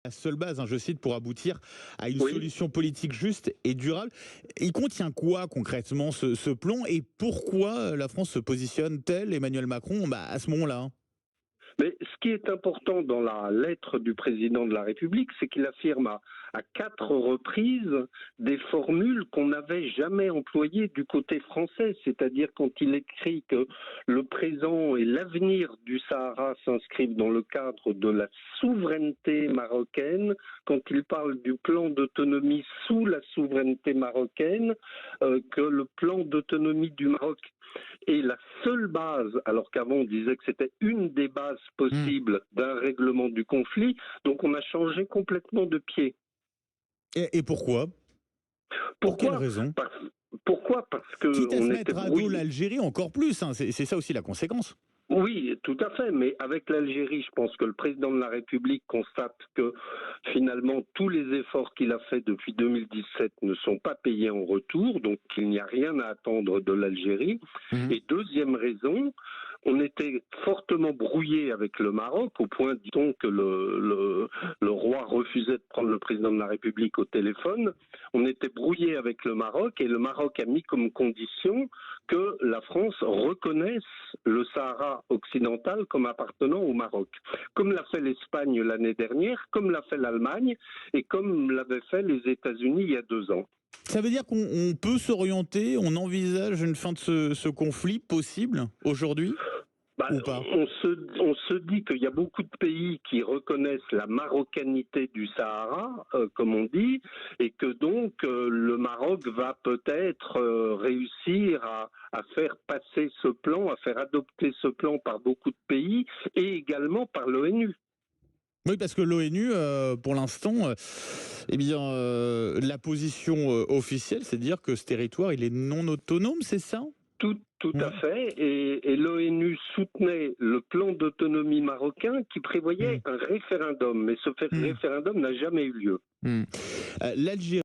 la seule base, je cite, pour aboutir à une Oui. solution politique juste et durable. Il contient quoi concrètement ce plan et pourquoi la France se positionne-t-elle, Emmanuel Macron, à ce moment-là? Mais ce qui est important dans la lettre du président de la République, c'est qu'il affirme à 4 reprises des formules qu'on n'avait jamais employées du côté français. C'est-à-dire quand il écrit que le présent et l'avenir du Sahara s'inscrivent dans le cadre de la souveraineté marocaine, quand il parle du plan d'autonomie sous la souveraineté marocaine, que le plan d'autonomie du Maroc est la seule base, alors qu'avant on disait que c'était une des bases Hmm. possibles d'un règlement du conflit, donc on a changé complètement de pied. Et pourquoi? Pour quelle Pourquoi raison? Parce, pourquoi Parce Quitte à se qu'on était mettre à dos brouillé. l'Algérie encore plus, c'est ça aussi la conséquence. Oui, tout à fait, mais avec l'Algérie, je pense que le président de la République constate que finalement tous les efforts qu'il a faits depuis 2017 ne sont pas payés en retour, donc il n'y a rien à attendre de l'Algérie. Mhm. Et deuxième raison, on était fortement brouillé avec le Maroc, au point, dit-on, que le roi refusait de prendre le président de la République au téléphone. On était brouillé avec le Maroc et le Maroc a mis comme condition que la France reconnaisse le Sahara occidental comme appartenant au Maroc, comme l'a fait l'Espagne l'année dernière, comme l'a fait l'Allemagne et comme l'avaient fait les États-Unis il y a 2 ans. Ça veut dire qu'on peut s'orienter, on envisage une fin de ce conflit possible aujourd'hui Bah, ou pas? on se dit qu'il y a beaucoup de pays qui reconnaissent la marocanité du Sahara, comme on dit, et que donc le Maroc va peut-être réussir à faire passer ce plan, à faire adopter ce plan par beaucoup de pays et également par l'ONU. Oui, parce que l'ONU, pour l'instant, la position officielle, c'est de dire que ce territoire, il est non autonome, c'est ça? Tout à Ouais. fait, et l'ONU soutenait le plan d'autonomie marocain qui prévoyait Mm. un référendum, mais ce Mm. référendum n'a jamais eu lieu. Mm. L'Algérie